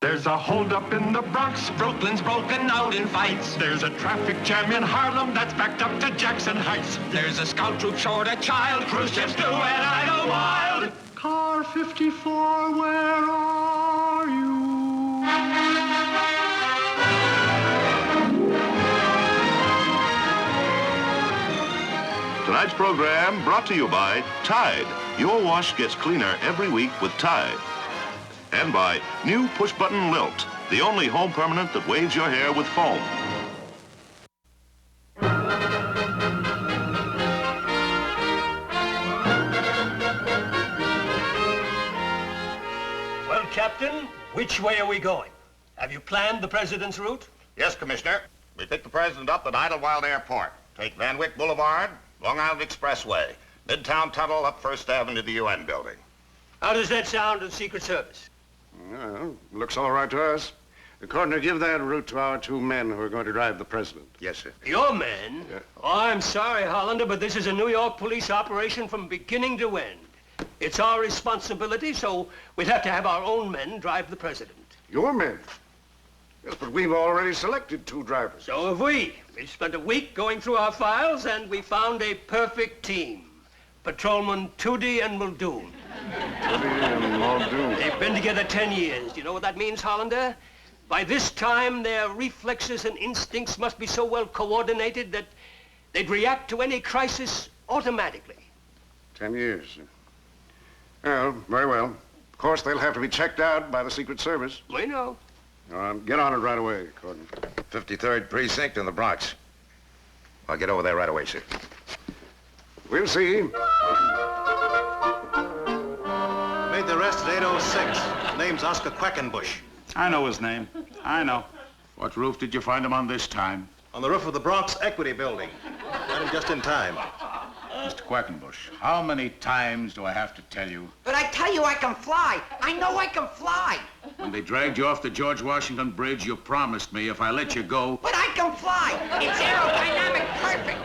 There's a holdup in the Bronx. Brooklyn's broken out in fights. There's a traffic jam in Harlem that's backed up to Jackson Heights. There's a scout troop short a child. Cruise ships do and idle wild. Car 54, where are you? Tonight's program brought to you by Tide. Your wash gets cleaner every week with Tide. And by new push-button Lilt, the only home permanent that waves your hair with foam. Well, Captain, which way are we going? Have you planned the president's route? Yes, Commissioner. We pick the president up at Idlewild Airport. Take Van Wyck Boulevard, Long Island Expressway, Midtown Tunnel up First Avenue to the UN building. How does that sound to the Secret Service? Well, looks all right to us. Coroner, give that route to our two men who are going to drive the president. Yes, sir. Your men? Yeah. Oh, I'm sorry, Hollander, but this is a New York police operation from beginning to end. It's our responsibility, so we'd have to have our own men drive the president. Your men? Yes, but we've already selected two drivers. So have we. We spent a week going through our files, and we found a perfect team. Patrolman Toody and Muldoon. Toody and Muldoon. They've been together 10 years. Do you know what that means, Hollander? By this time, their reflexes and instincts must be so well coordinated that they'd react to any crisis automatically. 10 years. Well, very well. Of course, they'll have to be checked out by the Secret Service. We know. Get on it right away, Coroner. 53rd Precinct in the Bronx. I'll get over there right away, sir. We'll see. Made the arrest at 8:06. Name's Oscar Quackenbush. I know his name. I know. What roof did you find him on this time? On the roof of the Bronx Equity Building. Got him just in time. Mr. Quackenbush, how many times do I have to tell you? But I tell you I can fly. I know I can fly. When they dragged you off the George Washington Bridge, you promised me if I let you go... But I can fly. It's aerodynamic perfect.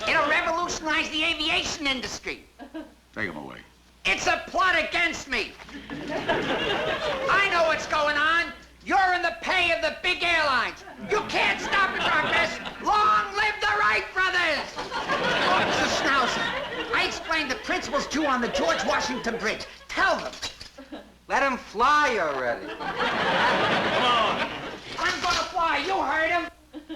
It'll revolutionize the aviation industry. Take him away. It's a plot against me. I know what's going on. You're in the pay of the big airlines. You can't stop it, Ruckus. Long live the Wright brothers! Officer Schnauser, I explained the principles to you on the George Washington Bridge. Tell them. Let him fly already. Come on. I'm gonna fly. You heard him.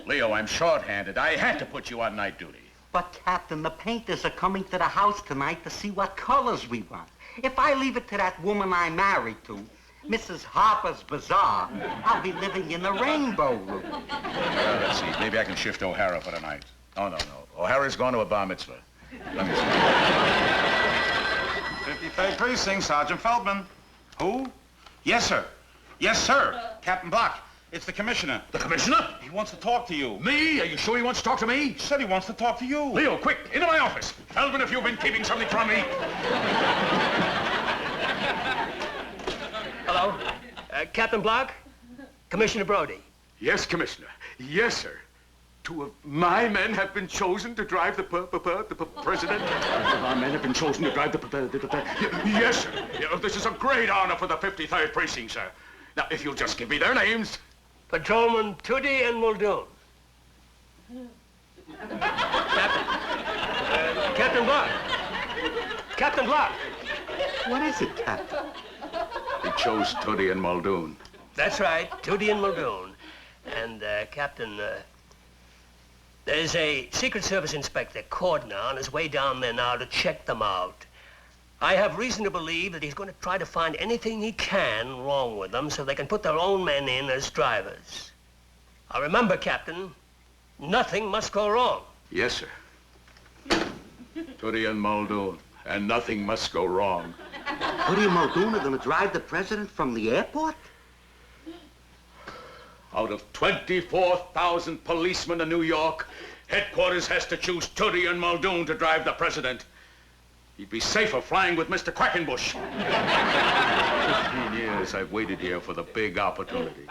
Leo, I'm short-handed. I had to put you on night duty. But, Captain, the painters are coming to the house tonight to see what colors we want. If I leave it to that woman I'm married to, Mrs. Harper's Bazaar, I'll be living in the rainbow room. Well, let's see. Maybe I can shift O'Hara for tonight. Oh, no. O'Hara's going to a bar mitzvah. Let me see. 53rd Precinct, Sergeant Feldman. Who? Yes, sir. Yes, sir. Captain Block. It's the commissioner. The commissioner? He wants to talk to you. Me? Are you sure he wants to talk to me? He said he wants to talk to you. Leo, quick, into my office. Feldman, if you've been keeping something from me. Hello? Captain Block? Commissioner Brody. Yes, Commissioner. Yes, sir. Two of my men have been chosen to drive the president. Two of our men have been chosen to drive the Yes, sir. This is a great honor for the 53rd Precinct, sir. Now, if you'll just give me their names. Patrolman Toody and Muldoon. Captain Block. Captain Block. What is it, Captain? He chose Toody and Muldoon. That's right, Toody and Muldoon. And, Captain, there's a Secret Service inspector, Cordner, on his way down there now to check them out. I have reason to believe that he's going to try to find anything he can wrong with them so they can put their own men in as drivers. Now, remember, Captain, nothing must go wrong. Yes, sir. Toody and Muldoon. And nothing must go wrong. Toody and Muldoon are going to drive the president from the airport? Out of 24,000 policemen in New York, headquarters has to choose Toody and Muldoon to drive the president. He'd be safer flying with Mr. Quackenbush. 15 years I've waited here for the big opportunity.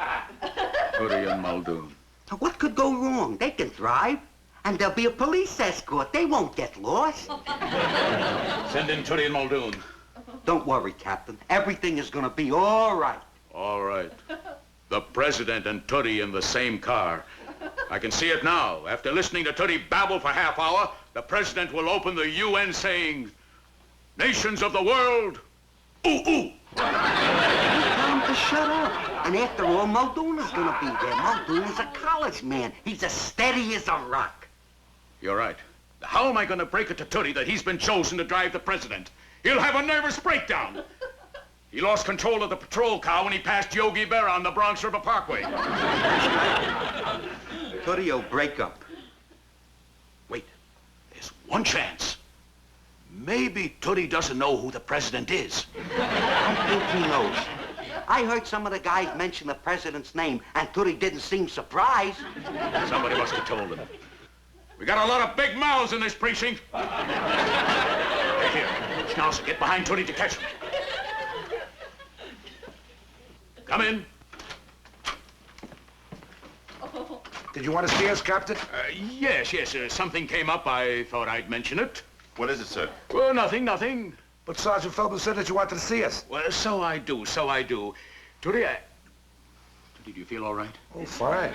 Toody and Muldoon. Now, what could go wrong? They can drive. And there'll be a police escort. They won't get lost. Send in Toody and Muldoon. Don't worry, Captain. Everything is gonna be all right. All right. The president and Toody in the same car. I can see it now. After listening to Toody babble for half hour, the president will open the UN saying, "Nations of the world, ooh, ooh." Tell him to shut up. And after all, Muldoon is gonna be there. Muldoon is a college man. He's as steady as a rock. You're right. How am I going to break it to Toody that he's been chosen to drive the president? He'll have a nervous breakdown. He lost control of the patrol car when he passed Yogi Berra on the Bronx River Parkway. Toody will break up. Wait, there's one chance. Maybe Toody doesn't know who the president is. I think he knows. I heard some of the guys mention the president's name, and Toody didn't seem surprised. Somebody must have told him. We got a lot of big mouths in this precinct. Hey, here, Schnauser, get behind Toody to catch him. Come in. Did you want to see us, Captain? Yes. Something came up. I thought I'd mention it. What is it, sir? Well, nothing. But Sergeant Feldman said that you wanted to see us. Well, so I do. Toody, Toody, do you feel all right? Oh, fine.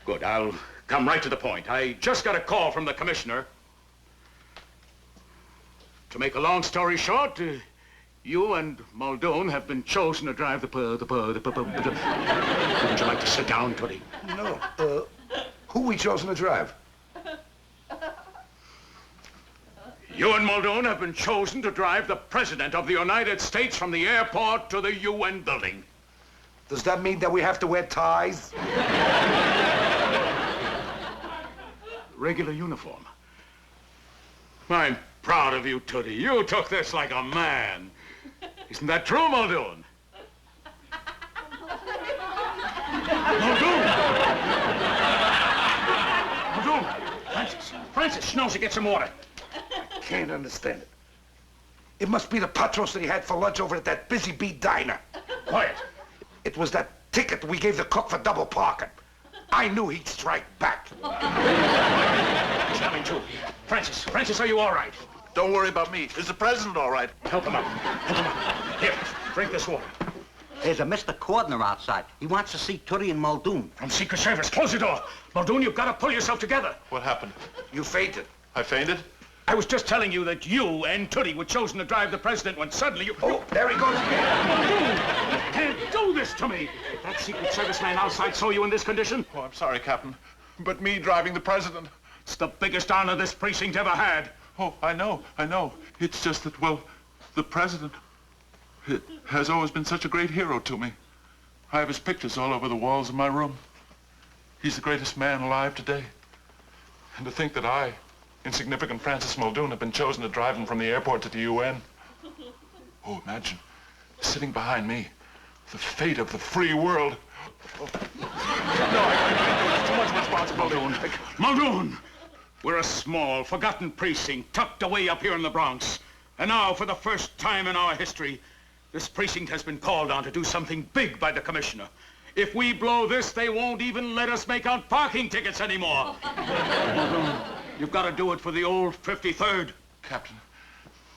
Good. I'll come right to the point. I just got a call from the commissioner. To make a long story short, you and Muldoon have been chosen to drive the Wouldn't you like to sit down, Toody? No. Who we chosen to drive? You and Muldoon have been chosen to drive the President of the United States from the airport to the UN building. Does that mean that we have to wear ties? Regular uniform. I'm proud of you, Toody. You took this like a man. Isn't that true, Muldoon? Muldoon! Francis, Schnauser, get some water. Can't understand it. It must be the patros that he had for lunch over at that Busy Bee diner. Quiet. It was that ticket we gave the cook for double parking. I knew he'd strike back. Charming, too. Francis, are you all right? Don't worry about me. Is the president all right? Help him up. Here, drink this water. There's a Mr. Cordner outside. He wants to see Toody and Muldoon. From Secret Service. Close the door. Muldoon, you've got to pull yourself together. What happened? You fainted. I fainted? I was just telling you that you and Toody were chosen to drive the president when suddenly you... Oh, there he goes again. Muldoon, you can't do this to me. If that Secret Service man outside saw you in this condition... Oh, I'm sorry, Captain. But me driving the president... It's the biggest honor this precinct ever had. Oh, I know. It's just that, well, the president has always been such a great hero to me. I have his pictures all over the walls of my room. He's the greatest man alive today. And to think that I, insignificant Francis Muldoon, have been chosen to drive him from the airport to the UN. Oh, imagine, sitting behind me, the fate of the free world. Oh. No, it's too much responsibility. Muldoon! We're a small, forgotten precinct tucked away up here in the Bronx. And now, for the first time in our history, this precinct has been called on to do something big by the commissioner. If we blow this, they won't even let us make out parking tickets anymore. Muldoon, you've got to do it for the old 53rd. Captain,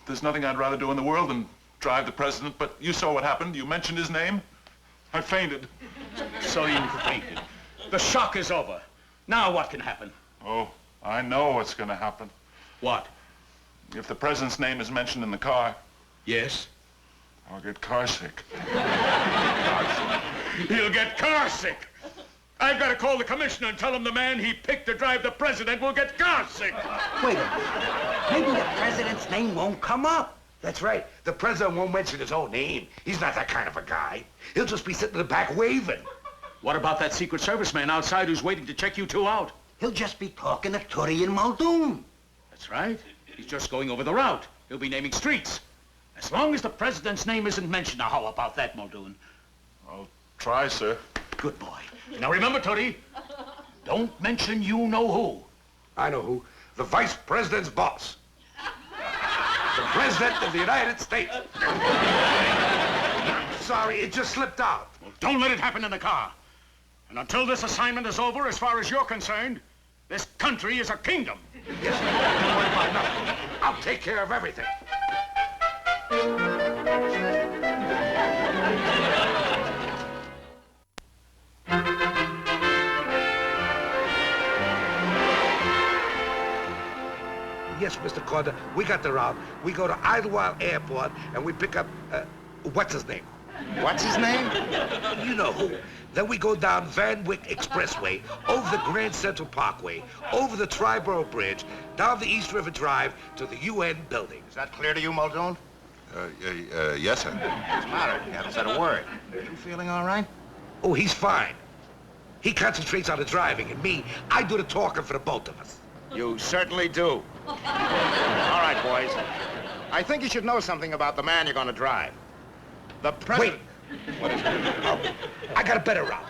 there's nothing I'd rather do in the world than drive the president, but you saw what happened. You mentioned his name. I fainted. So you fainted. The shock is over. Now what can happen? Oh, I know what's going to happen. What? If the president's name is mentioned in the car... Yes? I'll get car sick. He'll get car sick. I've got to call the commissioner and tell him the man he picked to drive the president will get car sick. Wait a minute. Maybe the president's name won't come up. That's right. The president won't mention his own name. He's not that kind of a guy. He'll just be sitting in the back waving. What about that Secret Service man outside who's waiting to check you two out? He'll just be talking to Toody and Muldoon. That's right. He's just going over the route. He'll be naming streets. As long as the president's name isn't mentioned. Now, how about that, Muldoon? I'll try, sir. Good boy. Now, remember, Toody, don't mention you know who. I know who. The vice president's boss. The president of the United States. Sorry, it just slipped out. Well, don't let it happen in the car. And until this assignment is over, as far as you're concerned, this country is a kingdom. Yes, sir. Don't worry about nothing. I'll take care of everything. Yes, Mr. Corder, we got the route. We go to Idlewild Airport and we pick up, what's his name? What's his name? You know who. Then we go down Van Wyck Expressway, over the Grand Central Parkway, over the Triborough Bridge, down the East River Drive to the UN building. Is that clear to you, Muldoon? Yes, sir. What's the matter? You haven't said a word. You feeling all right? Oh, he's fine. He concentrates on the driving, and me, I do the talking for the both of us. You certainly do. All right, boys. I think you should know something about the man you're going to drive. The president... Wait. What is it? Oh, I got a better route.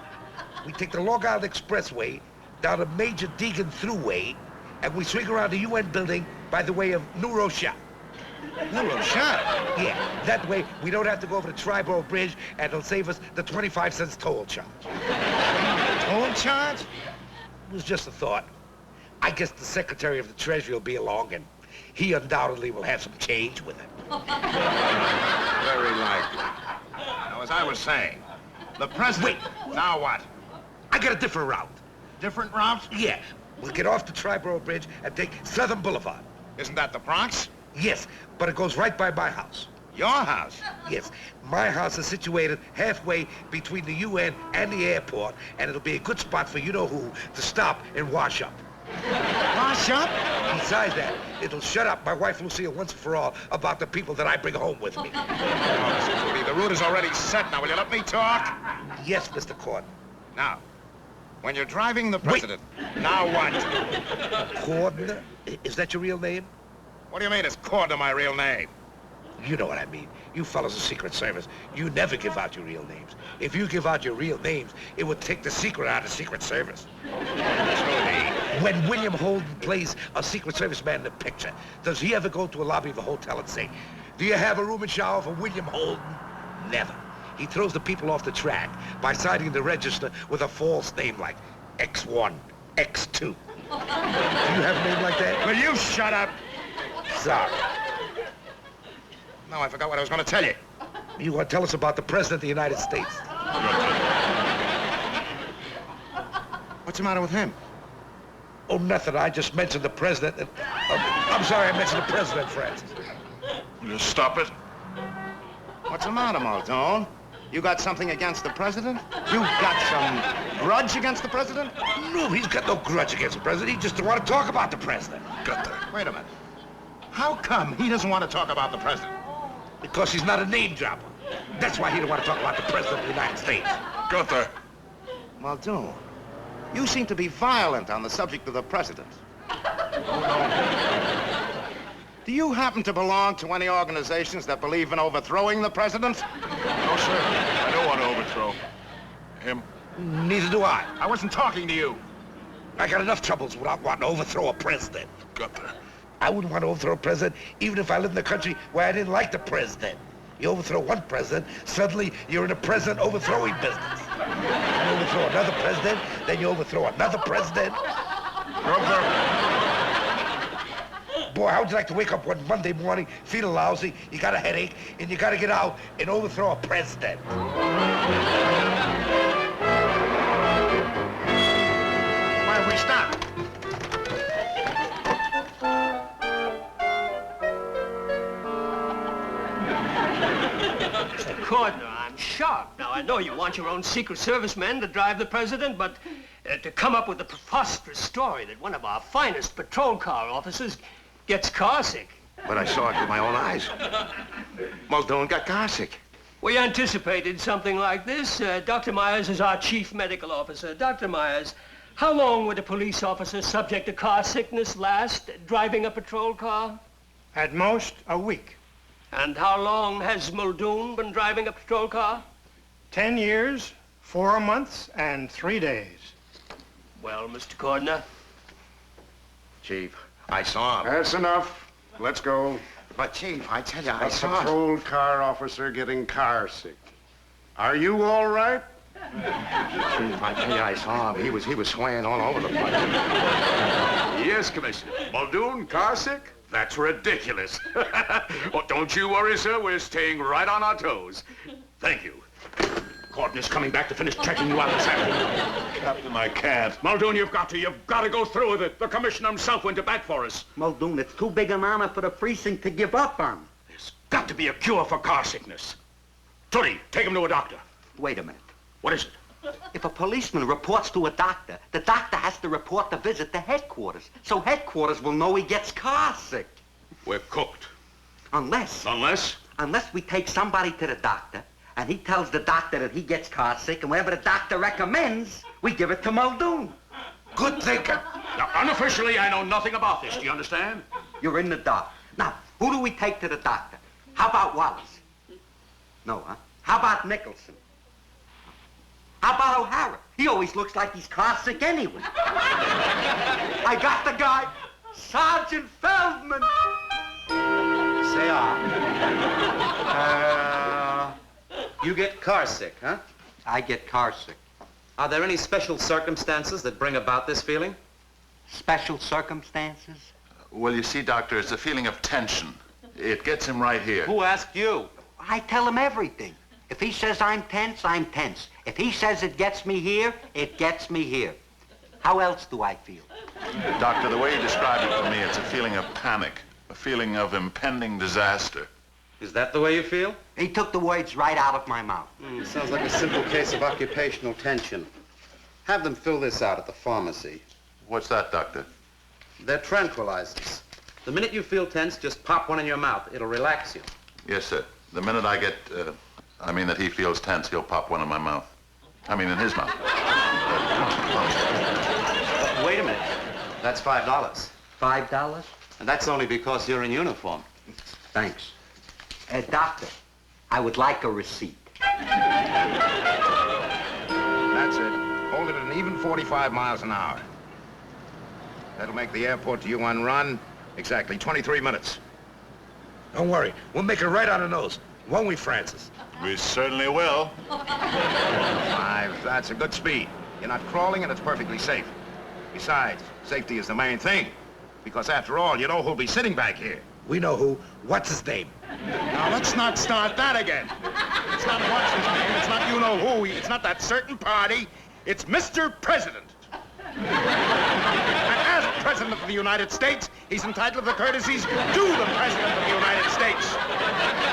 We take the Long Island Expressway down to Major Deegan Thruway, and we swing around the UN building by the way of New Rochelle. New Rochelle? Yeah, that way we don't have to go over the Triborough Bridge, and it'll save us the 25 cents toll charge. Toll charge? It was just a thought. I guess the Secretary of the Treasury will be along, and he undoubtedly will have some change with him. Very likely. Now, as I was saying, the president... Wait. Now what? I got a different route. Different route? Yeah. We'll get off the Triborough Bridge and take Southern Boulevard. Isn't that the Bronx? Yes, but it goes right by my house. Your house? Yes. My house is situated halfway between the UN and the airport, and it'll be a good spot for you-know-who to stop and wash up. Wash up? Besides that, it'll shut up my wife Lucille once and for all about the people that I bring home with me. Oh, the route is already set. Now, will you let me talk? Yes, Mr. Corden. Now, when you're driving the president, now what? Corden? Is that your real name? What do you mean it's Corden my real name? You know what I mean. You fellows in Secret Service, you never give out your real names. If you give out your real names, it would take the secret out of Secret Service. When William Holden plays a Secret Service man in a picture, does he ever go to a lobby of a hotel and say, "Do you have a room and shower for William Holden?" Never. He throws the people off the track by signing the register with a false name like X1, X2. Do you have a name like that? Will you shut up? Sorry. No, I forgot what I was going to tell you. You want to tell us about the President of the United States? What's the matter with him? Oh, nothing. I just mentioned the President. I'm sorry, I mentioned the President, Francis. You stop it. What's the matter, Muldoon? You got something against the president? You got some grudge against the president? No, he's got no grudge against the President. He just don't want to talk about the President. Gunther. Wait a minute. How come he doesn't want to talk about the president? Because he's not a name dropper. That's why he don't want to talk about the President of the United States. Gunther. Muldoon, you seem to be violent on the subject of the president. Do you happen to belong to any organizations that believe in overthrowing the president? No, sir. I don't want to overthrow him. Neither do I. I wasn't talking to you. I got enough troubles without wanting to overthrow a president. Gunther. I wouldn't want to overthrow a president even if I lived in a country where I didn't like the president. You overthrow one president, suddenly you're in a president overthrowing business. You overthrow another president, then you overthrow another president. Gunther. Boy, how would you like to wake up one Monday morning, feeling lousy, you got a headache, and you got to get out and overthrow a president? Why have we stopped? Mr. Cordner, I'm shocked. Now, I know you want your own Secret Service men to drive the president, but to come up with the preposterous story that one of our finest patrol car officers gets carsick. But I saw it with my own eyes. Muldoon got carsick. We anticipated something like this. Dr. Myers is our chief medical officer. Dr. Myers, how long would a police officer subject to car sickness last, driving a patrol car? At most, a week. And how long has Muldoon been driving a patrol car? 10 years, 4 months, and 3 days. Well, Mr. Cordner? Chief, I saw him. That's enough. Let's go. But, Chief, I tell you, I A saw him. patrol car officer getting car sick. Are you all right? Chief, I tell you, I saw him. He was swaying all over the place. Yes, Commissioner. Muldoon, car sick? That's ridiculous. Oh, don't you worry, sir. We're staying right on our toes. Thank you. Gordon is coming back to finish checking you out this afternoon. Captain, I can't. Muldoon, you've got to go through with it. The commissioner himself went to bat for us. Muldoon, it's too big an honor for the precinct to give up on. There's got to be a cure for car sickness. Toody, take him to a doctor. Wait a minute. What is it? If a policeman reports to a doctor, the doctor has to report the visit to headquarters, so headquarters will know he gets car sick. We're cooked. Unless we take somebody to the doctor, and he tells the doctor that he gets car sick, and whatever the doctor recommends, we give it to Muldoon. Good thinking. Now, unofficially, I know nothing about this. Do you understand? You're in the dark. Now, who do we take to the doctor? How about Wallace? No, huh? How about Nicholson? How about O'Hara? He always looks like he's car sick anyway. I got the guy, Sergeant Feldman. Say you get car sick, huh? I get car sick. Are there any special circumstances that bring about this feeling? Special circumstances? Well, you see, Doctor, it's a feeling of tension. It gets him right here. Who asked you? I tell him everything. If he says I'm tense, I'm tense. If he says it gets me here, it gets me here. How else do I feel? Doctor, the way you describe it to me, it's a feeling of panic, a feeling of impending disaster. Is that the way you feel? He took the words right out of my mouth. Sounds like a simple case of occupational tension. Have them fill this out at the pharmacy. What's that, Doctor? They're tranquilizers. The minute you feel tense, just pop one in your mouth. It'll relax you. Yes, sir. The minute I get, that he feels tense, he'll pop one in my mouth. I mean, in his mouth. Wait a minute. That's $5. $5? And that's only because you're in uniform. Thanks. Doctor, I would like a receipt. That's it. Hold it at an even 45 miles an hour. That'll make the airport to UN run exactly 23 minutes. Don't worry. We'll make it right on the nose. Won't we, Francis? We certainly will. 5, that's a good speed. You're not crawling and it's perfectly safe. Besides, safety is the main thing. Because after all, you know who'll be sitting back here. We know who. What's his name? Now, let's not start that again. It's not what's his name, it's not you-know-who, it's not that certain party. It's Mr. President. And as President of the United States, he's entitled to the courtesies due the President of the United States.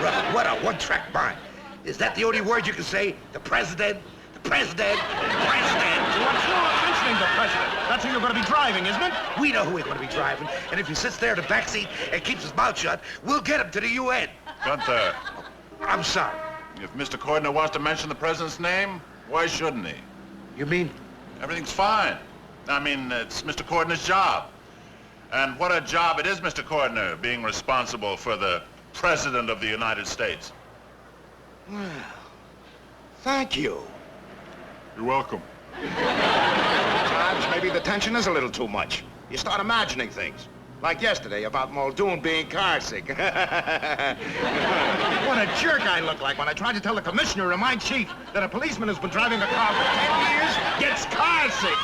Brother, what a one-track mind. Is that the only word you can say? The President? The President? The President? What's wrong mentioning the President? That's who you're going to be driving, isn't it? We know who we're going to be driving, and if he sits there in the backseat and keeps his mouth shut, we'll get him to the UN. Gunther, I'm sorry. if Mr. Cordner wants to mention the president's name, why shouldn't he? You mean? Everything's fine. I mean, it's Mr. Cordner's job. And what a job it is, Mr. Cordner, being responsible for the President of the United States. Well, thank you. You're welcome. Sometimes maybe the tension is a little too much. You start imagining things. Like yesterday about Muldoon being car sick. What a jerk I look like when I tried to tell the commissioner and my chief that a policeman who's been driving a car for 10 years gets car sick.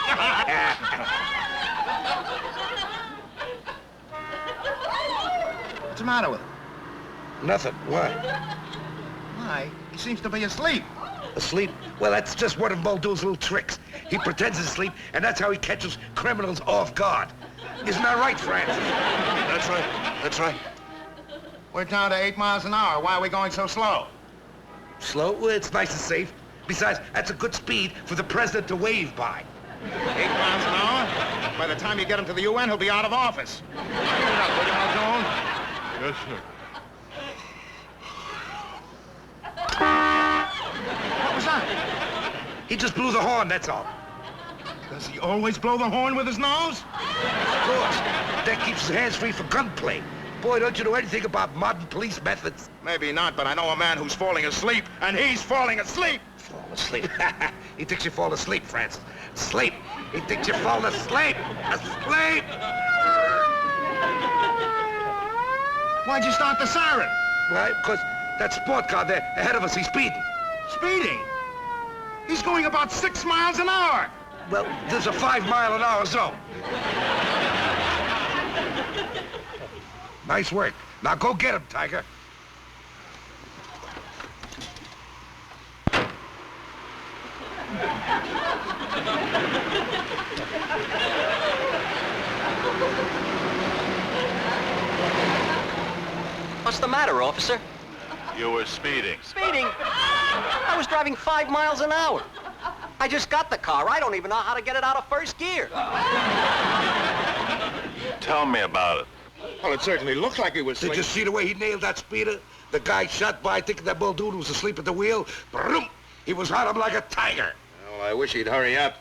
What's the matter with him? Nothing. Why? Why? He seems to be asleep. Asleep? Well, that's just one of Muldoon's little tricks. He pretends to sleep, and that's how he catches criminals off guard. Isn't that right, Francis? That's right. That's right. We're down to 8 miles an hour. Why are we going so slow? Slow? Well, it's nice and safe. Besides, that's a good speed for the president to wave by. 8 miles an hour? By the time you get him to the UN, he'll be out of office. Get up, will you, Muldoon? Yes, sir. What was that? He just blew the horn, that's all. Does he always blow the horn with his nose? Of course. That keeps his hands free for gunplay. Boy, don't you know anything about modern police methods? Maybe not, but I know a man who's falling asleep, and he's falling asleep. Fall asleep? He thinks you fall asleep, Francis. Sleep. He thinks you fall asleep. Asleep! Why'd you start the siren? Why? Because that sport car there ahead of us, he's speeding. Speeding? He's going about 6 miles an hour. Well, there's a 5 mile an hour zone. Nice work. Now go get him, Tiger. What's the matter, officer? You were speeding. Speeding? I was driving 5 miles an hour. I just got the car. I don't even know how to get it out of first gear. Tell me about it. Well, it certainly looked like he was Did you see the way he nailed that speeder? The guy shot by thinking that Muldoon was asleep at the wheel. Broom! He was on him like a tiger. Well, I wish he'd hurry up.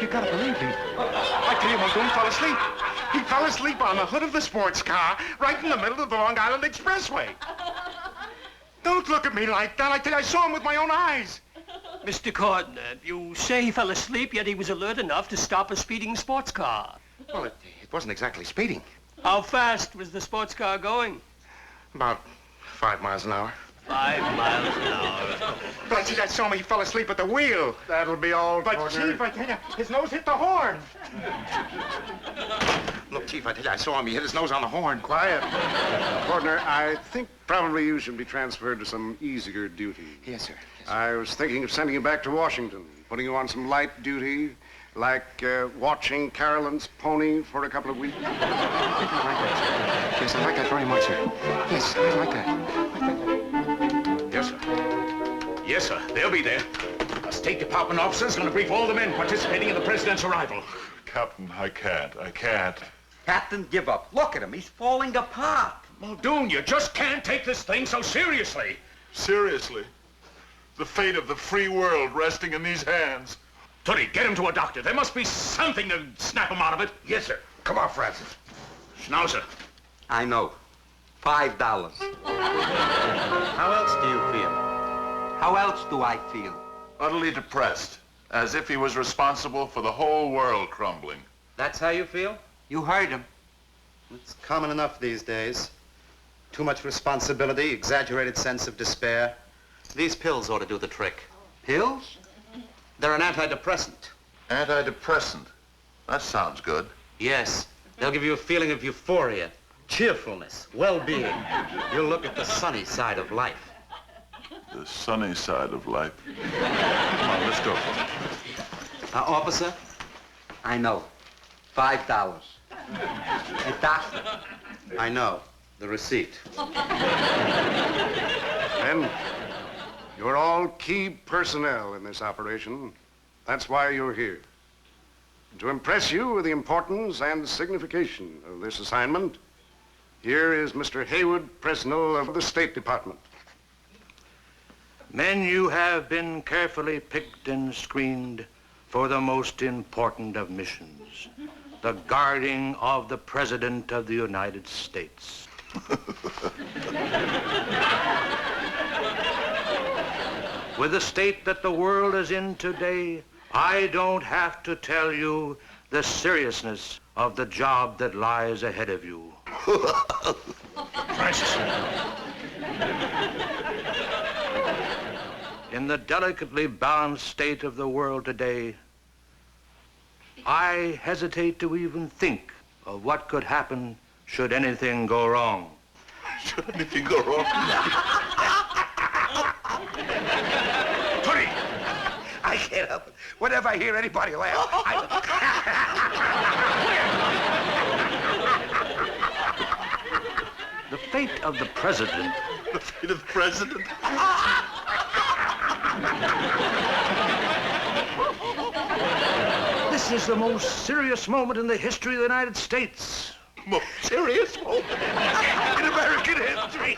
You gotta believe me. I tell you, Muldoon fell asleep. He fell asleep on the hood of the sports car right in the middle of the Long Island Expressway. Don't look at me like that. I tell you, I saw him with my own eyes. Mr. Cordner, you say he fell asleep, yet he was alert enough to stop a speeding sports car. Well, it wasn't exactly speeding. How fast was the sports car going? About 5 miles an hour. 5 miles an hour. But I see that saw me, he fell asleep at the wheel. That'll be all, But, Cordner. Chief, I tell you, his nose hit the horn. Look, Chief, I tell you, I saw him. He hit his nose on the horn. Quiet. Cordner, I think probably you should be transferred to some easier duty. Yes, sir. I was thinking of sending you back to Washington, putting you on some light duty, like watching Carolyn's pony for a couple of weeks. I like that, sir. Yes, I like that very much, sir. Yes, I like that. Yes, sir. Yes, sir. They'll be there. A State Department officer's going to brief all the men participating in the president's arrival. Captain, I can't. Captain, give up. Look at him. He's falling apart. Muldoon, you just can't take this thing so seriously. Seriously? The fate of the free world resting in these hands. Toody, get him to a doctor. There must be something to snap him out of it. Yes, sir. Come on, Francis. Schnauser. I know. $5. How else do you feel? How else do I feel? Utterly depressed, as if he was responsible for the whole world crumbling. That's how you feel? You heard him. It's common enough these days. Too much responsibility, exaggerated sense of despair. These pills ought to do the trick. Pills? They're an antidepressant. Antidepressant? That sounds good. Yes. They'll give you a feeling of euphoria, cheerfulness, well-being. You'll look at the sunny side of life. The sunny side of life. Come on, let's go. Officer? I know. $5. Hey, doctor. I know. The receipt. Men, you're all key personnel in this operation. That's why you're here. To impress you with the importance and signification of this assignment, here is Mr. Haywood Presnell of the State Department. Men, you have been carefully picked and screened for the most important of missions, the guarding of the President of the United States. With the state that the world is in today, I don't have to tell you the seriousness of the job that lies ahead of you. Francis. In the delicately balanced state of the world today, I hesitate to even think of what could happen should anything go wrong. Should anything go wrong? Toody! I can't help it. Whenever I hear anybody laugh, The fate of the president. The fate of the president? This is the most serious moment in the history of the United States. Most serious moment in American history.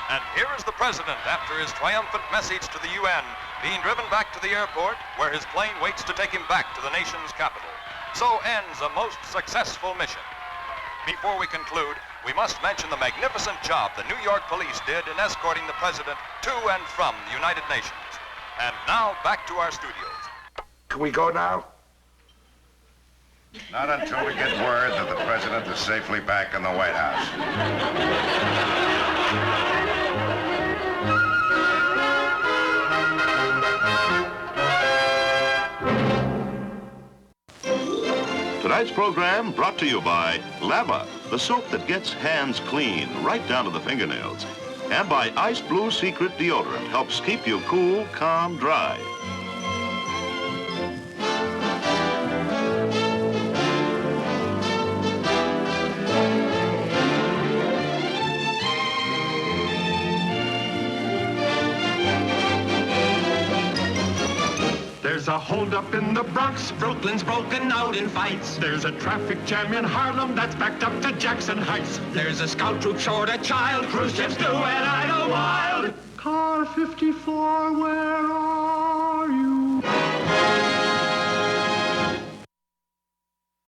And here is the president after his triumphant message to the UN, being driven back to the airport where his plane waits to take him back to the nation's capital. So ends a most successful mission. Before we conclude, we must mention the magnificent job the New York police did in escorting the president to and from the United Nations. And now back to our studios. Can we go now? Not until we get word that the president is safely back in the White House. Tonight's program brought to you by Lava, the soap that gets hands clean right down to the fingernails. And by Ice Blue Secret Deodorant, helps keep you cool, calm, dry. There's a holdup in the Bronx. Brooklyn's broken out in fights. There's a traffic jam in Harlem that's backed up to Jackson Heights. There's a scout troop short a child. Cruise ships do it idle wild. Car 54, where are